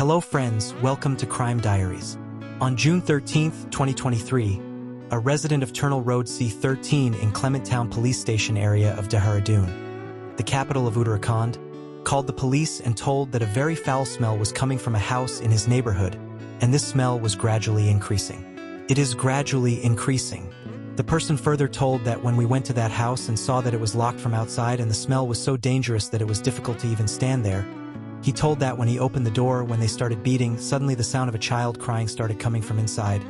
Hello friends, welcome to Crime Diaries. On June 13, 2023, a resident of Turnal Road C13 in Clementtown Police Station area of Dehradun, the capital of Uttarakhand, called the police and told that a very foul smell was coming from a house in his neighborhood, and this smell was gradually increasing. It is gradually increasing. The person further told that when we went to that house and saw that it was locked from outside and the smell was so dangerous that it was difficult to even stand there, he told that when he opened the door when they started beating, suddenly the sound of a child crying started coming from inside,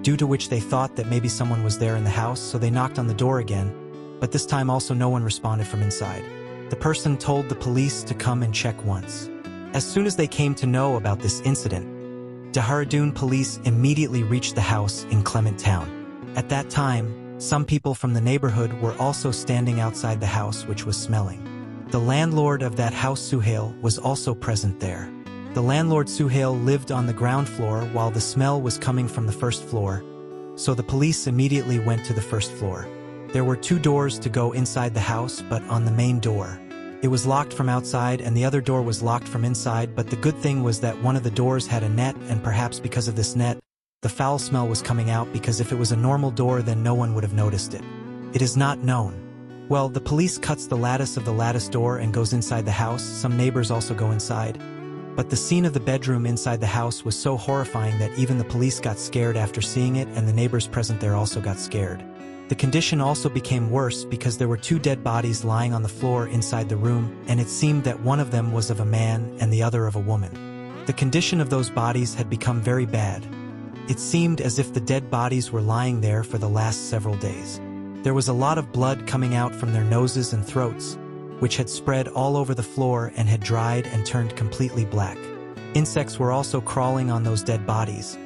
due to which they thought that maybe someone was there in the house, so they knocked on the door again, but this time also no one responded from inside. The person told the police to come and check once. As soon as they came to know about this incident, Dehradun police immediately reached the house in Clementtown. At that time, some people from the neighborhood were also standing outside the house which was smelling. The landlord of that house, Suhail, was also present there. The landlord Suhail lived on the ground floor while the smell was coming from the first floor, so the police immediately went to the first floor. There were two doors to go inside the house, but on the main door, it was locked from outside and the other door was locked from inside, but the good thing was that one of the doors had a net, and perhaps because of this net, the foul smell was coming out, because if it was a normal door then no one would have noticed it. It is not known. Well, the police cuts the lattice of the lattice door and goes inside the house. Some neighbors also go inside. But the scene of the bedroom inside the house was so horrifying that even the police got scared after seeing it, and the neighbors present there also got scared. The condition also became worse because there were two dead bodies lying on the floor inside the room, and it seemed that one of them was of a man and the other of a woman. The condition of those bodies had become very bad. It seemed as if the dead bodies were lying there for the last several days. There was a lot of blood coming out from their noses and throats, which had spread all over the floor and had dried and turned completely black. Insects were also crawling on those dead bodies.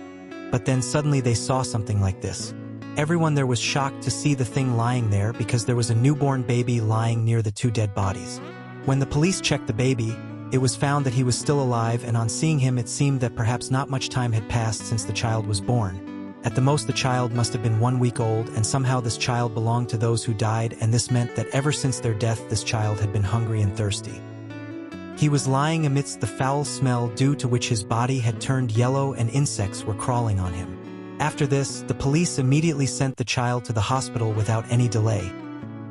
But then suddenly they saw something like this. Everyone there was shocked to see the thing lying there, because there was a newborn baby lying near the two dead bodies. When the police checked the baby, it was found that he was still alive, and on seeing him it seemed that perhaps not much time had passed since the child was born. At the most the child must have been 1 week old, and somehow this child belonged to those who died, and this meant that ever since their death this child had been hungry and thirsty. He was lying amidst the foul smell, due to which his body had turned yellow and insects were crawling on him. After this, the police immediately sent the child to the hospital without any delay,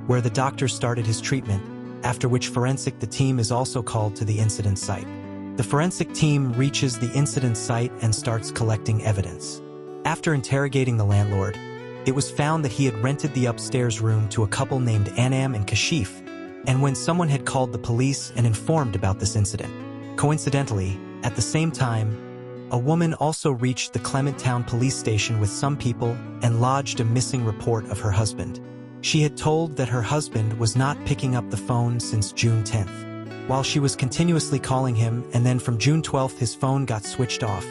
where the doctors started his treatment, after which the team is also called to the incident site. The forensic team reaches the incident site and starts collecting evidence. After interrogating the landlord, it was found that he had rented the upstairs room to a couple named Anam and Kashif, and when someone had called the police and informed about this incident. Coincidentally, at the same time, a woman also reached the Clementtown police station with some people and lodged a missing report of her husband. She had told that her husband was not picking up the phone since June 10th, while she was continuously calling him, and then from June 12th his phone got switched off.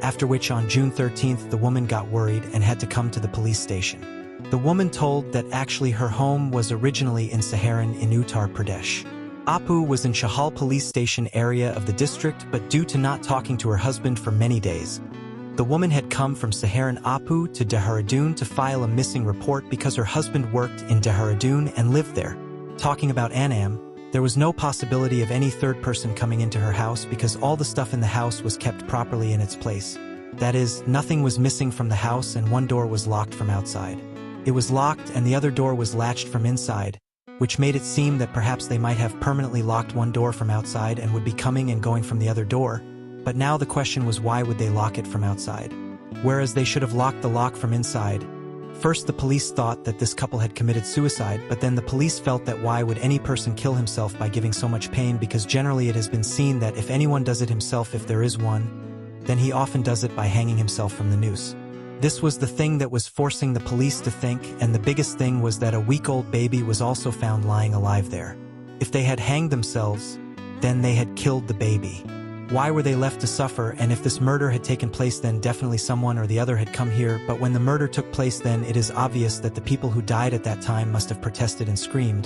After which on June 13th the woman got worried and had to come to the police station. The woman told that actually her home was originally in Saharan in Uttar Pradesh. Apu was in Chahal police station area of the district, but due to not talking to her husband for many days, the woman had come from Saharan Apu to Dehradun to file a missing report because her husband worked in Dehradun and lived there. Talking about Anam, there was no possibility of any third person coming into her house because all the stuff in the house was kept properly in its place. That is, nothing was missing from the house, and one door was locked from outside. It was locked and the other door was latched from inside, which made it seem that perhaps they might have permanently locked one door from outside and would be coming and going from the other door. But now the question was, why would they lock it from outside, whereas they should have locked the lock from inside? First the police thought that this couple had committed suicide, but then the police felt that why would any person kill himself by giving so much pain, because generally it has been seen that if anyone does it himself, if there is one, then he often does it by hanging himself from the noose. This was the thing that was forcing the police to think, and the biggest thing was that a week-old baby was also found lying alive there. If they had hanged themselves, then they had killed the baby. Why were they left to suffer? And if this murder had taken place, then definitely someone or the other had come here, but when the murder took place, then it is obvious that the people who died at that time must have protested and screamed.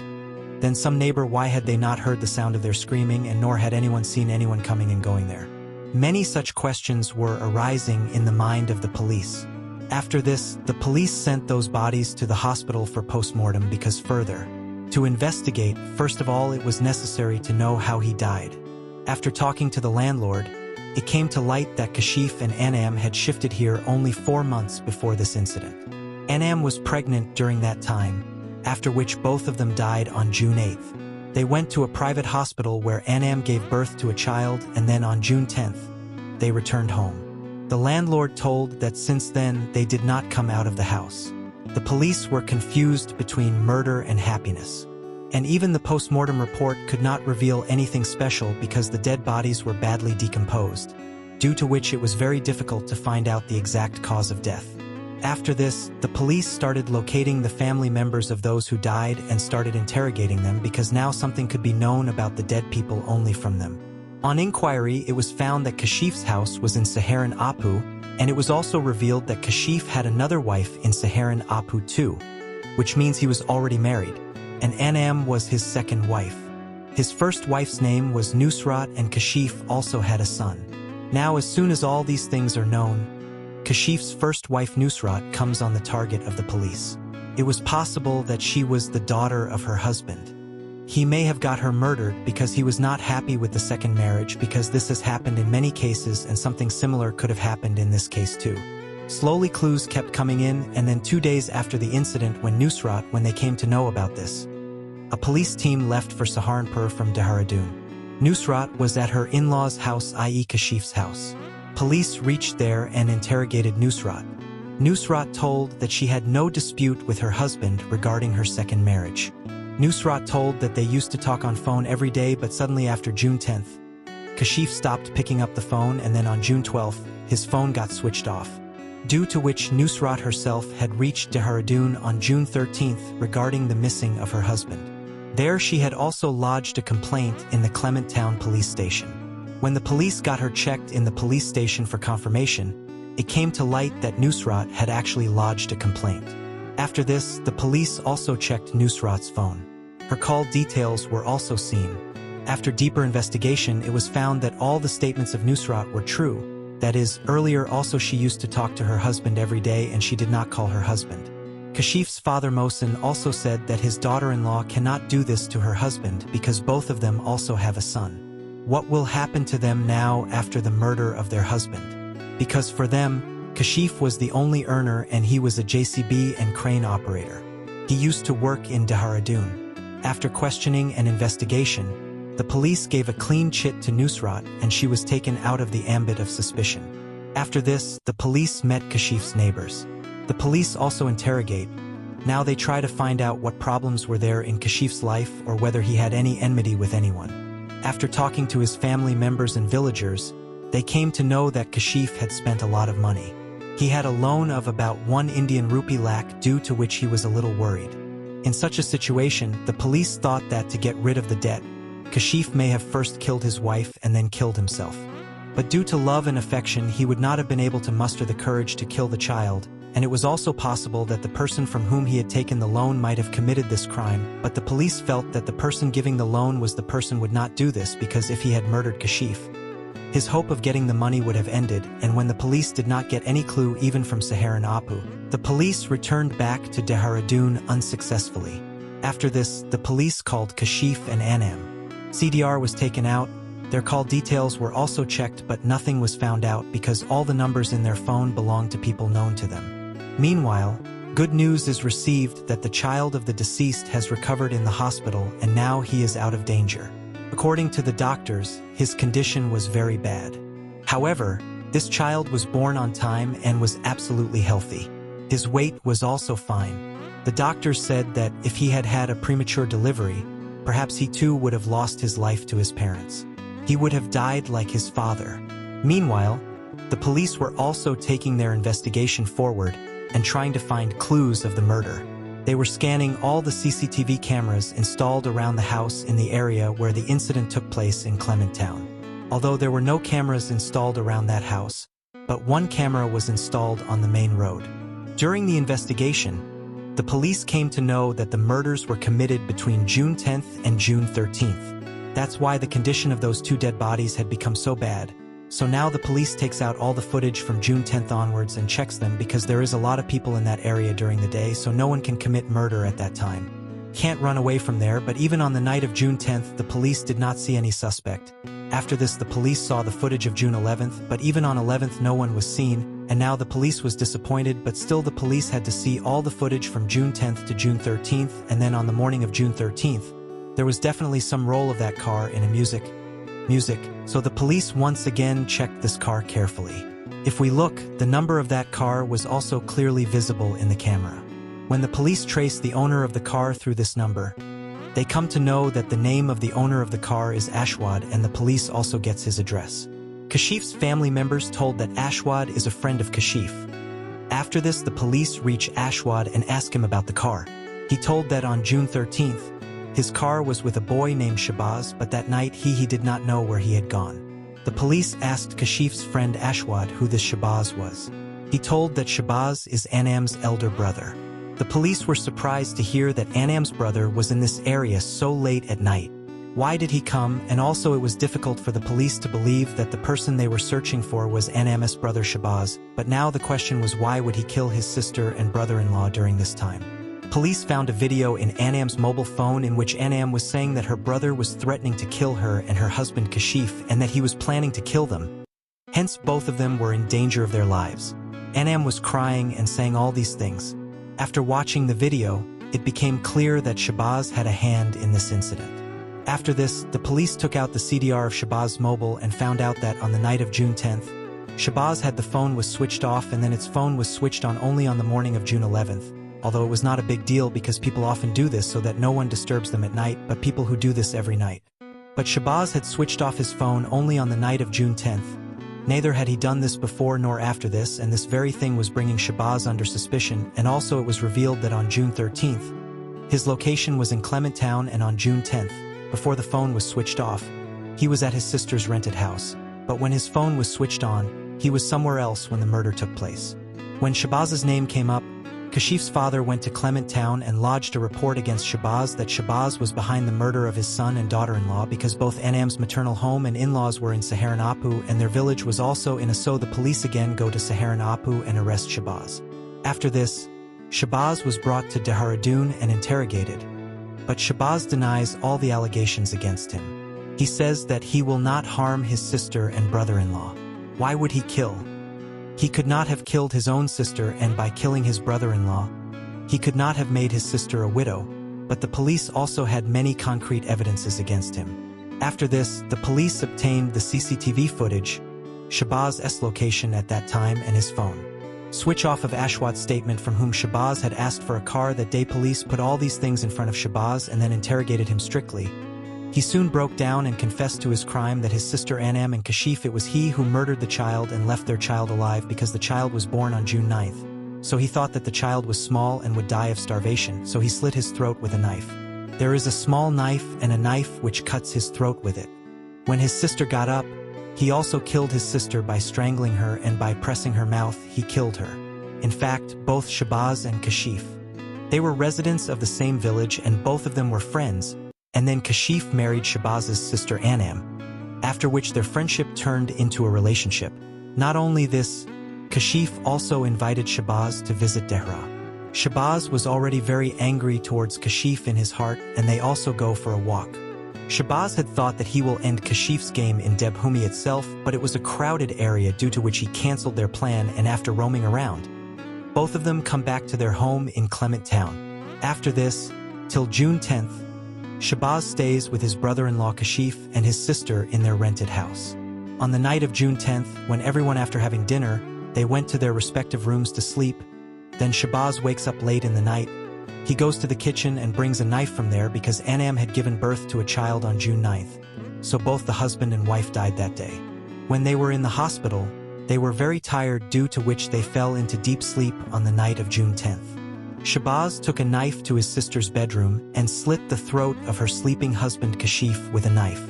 Then some neighbor, why had they not heard the sound of their screaming, and nor had anyone seen anyone coming and going there? Many such questions were arising in the mind of the police. After this, the police sent those bodies to the hospital for postmortem because further, to investigate, first of all it was necessary to know how he died. After talking to the landlord, It came to light that Kashif and Anam had shifted here only 4 months before this incident. Anam was pregnant during that time, after which both of them died on June 8th. They went to a private hospital where Anam gave birth to a child, and then on June 10th, they returned home. The landlord told that since then they did not come out of the house. The police were confused between murder and happiness. And even the post-mortem report could not reveal anything special because the dead bodies were badly decomposed, due to which it was very difficult to find out the exact cause of death. After this, the police started locating the family members of those who died and started interrogating them because now something could be known about the dead people only from them. On inquiry, it was found that Kashif's house was in Saharan Apu, and it was also revealed that Kashif had another wife in Saharan Apu too, which means he was already married, and Anam was his second wife. His first wife's name was Nusrat, and Kashif also had a son. Now, as soon as all these things are known, Kashif's first wife Nusrat comes on the target of the police. It was possible that she was the daughter of her husband. He may have got her murdered because he was not happy with the second marriage, because this has happened in many cases and something similar could have happened in this case too. Slowly clues kept coming in, and then 2 days after the incident when they came to know about this, a police team left for Saharanpur from Dehradun. Nusrat was at her in-laws' house, i.e. Kashif's house. Police reached there and interrogated Nusrat. Nusrat told that she had no dispute with her husband regarding her second marriage. Nusrat told that they used to talk on phone every day, but suddenly after June 10th, Kashif stopped picking up the phone, and then on June 12th, his phone got switched off. Due to which Nusrat herself had reached Dehradun on June 13th regarding the missing of her husband. There she had also lodged a complaint in the Clement Town police station. When the police got her checked in the police station for confirmation, it came to light that Nusrat had actually lodged a complaint. After this, the police also checked Nusrat's phone. Her call details were also seen. After deeper investigation, it was found that all the statements of Nusrat were true. That is, earlier also she used to talk to her husband every day and she did not call her husband. Kashif's father Mohsen also said that his daughter-in-law cannot do this to her husband because both of them also have a son. What will happen to them now after the murder of their husband? Because for them, Kashif was the only earner and he was a JCB and crane operator. He used to work in Dehradun. After questioning and investigation, the police gave a clean chit to Nusrat and she was taken out of the ambit of suspicion. After this, the police met Kashif's neighbors. The police also interrogate. Now they try to find out what problems were there in Kashif's life or whether he had any enmity with anyone. After talking to his family members and villagers, they came to know that Kashif had spent a lot of money. He had a loan of about 1 Indian rupee lakh, due to which he was a little worried. In such a situation, the police thought that to get rid of the debt, Kashif may have first killed his wife and then killed himself. But due to love and affection, he would not have been able to muster the courage to kill the child, and it was also possible that the person from whom he had taken the loan might have committed this crime, but the police felt that the person giving the loan was the person would not do this because if he had murdered Kashif, his hope of getting the money would have ended, and when the police did not get any clue even from Saharan Apu, the police returned back to Dehradun unsuccessfully. After this, the police called Kashif and Anam. CDR was taken out, their call details were also checked, but nothing was found out because all the numbers in their phone belonged to people known to them. Meanwhile, good news is received that the child of the deceased has recovered in the hospital and now he is out of danger. According to the doctors, his condition was very bad. However, this child was born on time and was absolutely healthy. His weight was also fine. The doctors said that if he had had a premature delivery, perhaps he too would have lost his life to his parents. He would have died like his father. Meanwhile, the police were also taking their investigation forward and trying to find clues of the murder. They were scanning all the CCTV cameras installed around the house in the area where the incident took place in Clement Town. Although there were no cameras installed around that house, but one camera was installed on the main road. During the investigation, the police came to know that the murders were committed between June 10th and June 13th. That's why the condition of those 2 dead bodies had become so bad. So now the police takes out all the footage from June 10th onwards and checks them because there is a lot of people in that area during the day, so no one can commit murder at that time. can't run away from there, but even on the night of June 10th, the police did not see any suspect. After this, the police saw the footage of June 11th, but even on 11th no one was seen, and now the police was disappointed, but still the police had to see all the footage from June 10th to June 13th, and then on the morning of June 13th, there was definitely some role of that car in a music, so the police once again checked this car carefully. If we look, the number of that car was also clearly visible in the camera. When the police traced the owner of the car through this number, they come to know that the name of the owner of the car is Ashwad, and the police also gets his address. Kashif's family members told that Ashwad is a friend of Kashif. After this, the police reach Ashwad and ask him about the car. He told that on June 13th, his car was with a boy named Shabazz, but that night he did not know where he had gone. The police asked Kashif's friend Ashwad who this Shabazz was. He told that Shabazz is Anam's elder brother. The police were surprised to hear that Anam's brother was in this area so late at night. Why did he come? And also it was difficult for the police to believe that the person they were searching for was Anam's brother Shabazz, but now the question was, why would he kill his sister and brother-in-law during this time? Police found a video in Anam's mobile phone in which Anam was saying that her brother was threatening to kill her and her husband Kashif, and that he was planning to kill them. Hence both of them were in danger of their lives. Anam was crying and saying all these things. After watching the video, it became clear that Shabazz had a hand in this incident. After this, the police took out the CDR of Shabazz's mobile and found out that on the night of June 10th, Shabazz had the phone was switched off, and then its phone was switched on only on the morning of June 11th, although it was not a big deal because people often do this so that no one disturbs them at night, but people who do this every night. But Shabazz had switched off his phone only on the night of June 10th. Neither had he done this before nor after this, and this very thing was bringing Shabazz under suspicion, and also it was revealed that on June 13th, his location was in Clementtown, and on June 10th, before the phone was switched off, he was at his sister's rented house. But when his phone was switched on, he was somewhere else when the murder took place. When Shabazz's name came up, Kashif's father went to Clementtown and lodged a report against Shabazz that Shabazz was behind the murder of his son and daughter-in-law, because both Anam's maternal home and in-laws were in Saharanapur and their village was also in a. So the police again go to Saharanapur and arrest Shabazz. After this, Shabazz was brought to Dehradun and interrogated. But Shabazz denies all the allegations against him. He says that he will not harm his sister and brother-in-law. Why would he kill? He could not have killed his own sister, and by killing his brother-in-law, he could not have made his sister a widow, but the police also had many concrete evidences against him. After this, the police obtained the CCTV footage, Shabazz's location at that time, and his phone. Switch off of Ashwad's statement from whom Shabazz had asked for a car that day. Police put all these things in front of Shabazz and then interrogated him strictly. He soon broke down and confessed to his crime, that his sister Anam and Kashif, it was he who murdered the child and left their child alive because the child was born on June 9th. So he thought that the child was small and would die of starvation, so he slit his throat with a knife. There is a small knife and a knife which cuts his throat with it. When his sister got up, he also killed his sister by strangling her, and by pressing her mouth, he killed her. In fact, both Shabazz and Kashif, they were residents of the same village and both of them were friends. And then Kashif married Shabazz's sister Anam, after which their friendship turned into a relationship. Not only this, Kashif also invited Shabazz to visit Dehra. Shabazz was already very angry towards Kashif in his heart, and they also go for a walk. Shabazz had thought that he will end Kashif's game in Devbhumi itself, but it was a crowded area, due to which he cancelled their plan, and after roaming around, both of them come back to their home in Clementtown. After this, till June 10th, Shabazz stays with his brother-in-law Kashif and his sister in their rented house. On the night of June 10th, when everyone, after having dinner, they went to their respective rooms to sleep, then Shabazz wakes up late in the night. He goes to the kitchen and brings a knife from there because Anam had given birth to a child on June 9th, so both the husband and wife died that day. When they were in the hospital, they were very tired, due to which they fell into deep sleep on the night of June 10th. Shabazz took a knife to his sister's bedroom and slit the throat of her sleeping husband Kashif with a knife.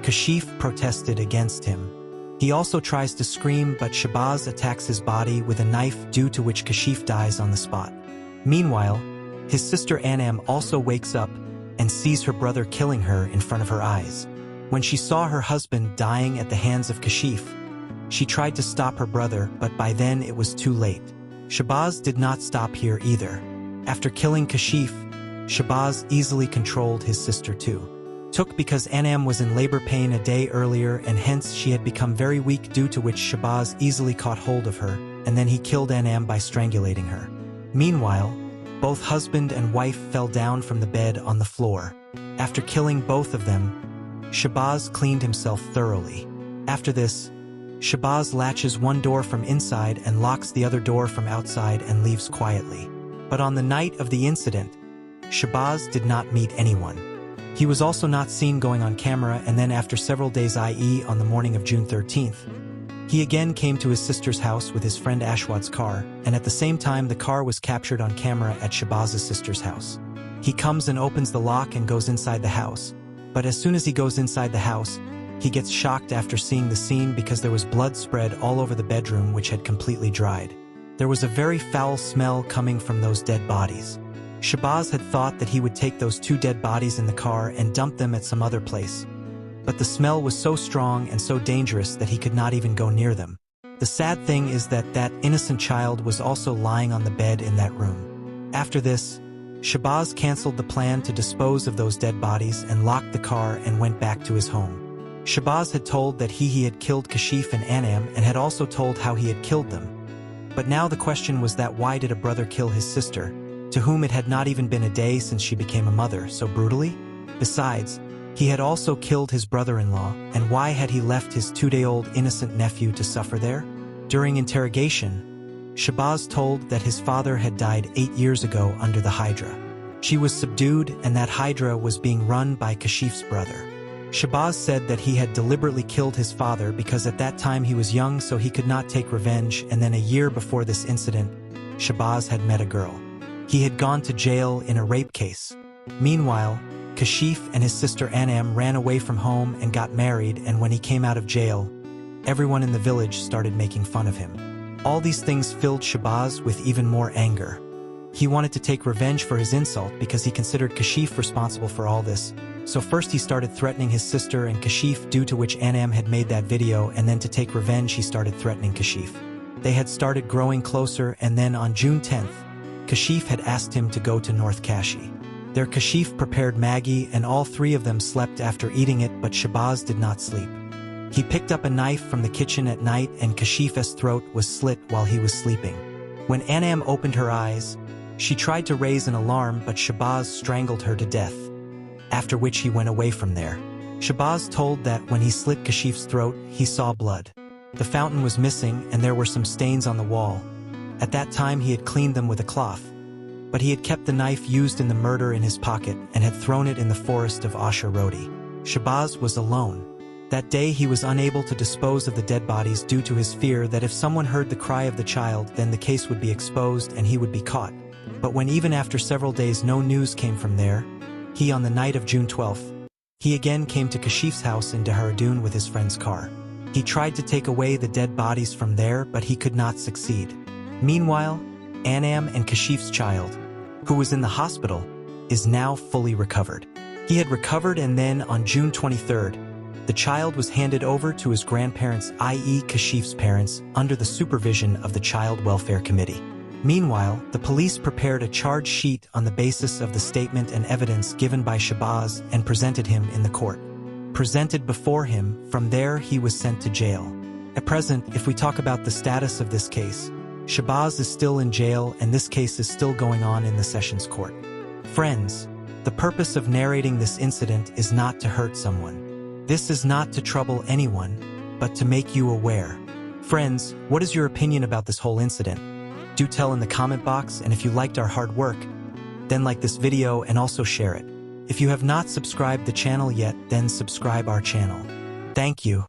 Kashif protested against him. He also tries to scream, but Shabazz attacks his body with a knife, due to which Kashif dies on the spot. Meanwhile, his sister Anam also wakes up and sees her brother killing her in front of her eyes. When she saw her husband dying at the hands of Kashif, she tried to stop her brother, but by then it was too late. Shabazz did not stop here either. After killing Kashif, Shahbaz easily controlled his sister too. Took because Anam was in labor pain a day earlier and hence she had become very weak, due to which Shahbaz easily caught hold of her, and then he killed Anam by strangulating her. Meanwhile, both husband and wife fell down from the bed on the floor. After killing both of them, Shahbaz cleaned himself thoroughly. After this, Shahbaz latches one door from inside and locks the other door from outside and leaves quietly. But on the night of the incident, Shahbaz did not meet anyone. He was also not seen going on camera, and then after several days, i.e. on the morning of June 13th, he again came to his sister's house with his friend Ashwad's car, and at the same time the car was captured on camera at Shahbaz's sister's house. He comes and opens the lock and goes inside the house, but as soon as he goes inside the house, he gets shocked after seeing the scene because there was blood spread all over the bedroom which had completely dried. There was a very foul smell coming from those dead bodies. Shahbaz had thought that he would take those two dead bodies in the car and dump them at some other place. But the smell was so strong and so dangerous that he could not even go near them. The sad thing is that that innocent child was also lying on the bed in that room. After this, Shahbaz cancelled the plan to dispose of those dead bodies and locked the car and went back to his home. Shahbaz had told that he had killed Kashif and Anam and had also told how he had killed them. But now the question was that why did a brother kill his sister, to whom it had not even been a day since she became a mother, so brutally? Besides, he had also killed his brother-in-law, and why had he left his 2-day-old innocent nephew to suffer there? During interrogation, Shahbaz told that his father had died 8 years ago under the Hydra. She was subdued, and that Hydra was being run by Kashif's brother. Shahbaz said that he had deliberately killed his father because at that time he was young, so he could not take revenge, and then a year before this incident, Shahbaz had met a girl. He had gone to jail in a rape case. Meanwhile, Kashif and his sister Anam ran away from home and got married, and when he came out of jail, everyone in the village started making fun of him. All these things filled Shahbaz with even more anger. He wanted to take revenge for his insult because he considered Kashif responsible for all this. So first he started threatening his sister and Kashif, due to which Anam had made that video, and then to take revenge he started threatening Kashif. They had started growing closer, and then on June 10th, Kashif had asked him to go to North Kashi. There Kashif prepared Maggie and all three of them slept after eating it, but Shahbaz did not sleep. He picked up a knife from the kitchen at night and Kashif's throat was slit while he was sleeping. When Anam opened her eyes, she tried to raise an alarm, but Shahbaz strangled her to death, after which he went away from there. Shahbaz told that when he slit Kashif's throat, he saw blood. The fountain was missing and there were some stains on the wall. At that time he had cleaned them with a cloth, but he had kept the knife used in the murder in his pocket and had thrown it in the forest of Asha Rodi. Shahbaz was alone. That day he was unable to dispose of the dead bodies due to his fear that if someone heard the cry of the child, then the case would be exposed and he would be caught. But when even after several days no news came from there, he on the night of June 12th, he again came to Kashif's house in Dehradun with his friend's car. He tried to take away the dead bodies from there, but he could not succeed. Meanwhile, Anam and Kashif's child, who was in the hospital, is now fully recovered. He had recovered, and then on June 23rd, the child was handed over to his grandparents, i.e. Kashif's parents, under the supervision of the Child Welfare Committee. Meanwhile, the police prepared a charge sheet on the basis of the statement and evidence given by Shahbaz and presented him in the court. Presented before him, from there he was sent to jail. At present, if we talk about the status of this case, Shahbaz is still in jail and this case is still going on in the Sessions Court. Friends, the purpose of narrating this incident is not to hurt someone. This is not to trouble anyone, but to make you aware. Friends, what is your opinion about this whole incident? Do tell in the comment box, and if you liked our hard work, then like this video and also share it. If you have not subscribed the channel yet, then subscribe our channel. Thank you.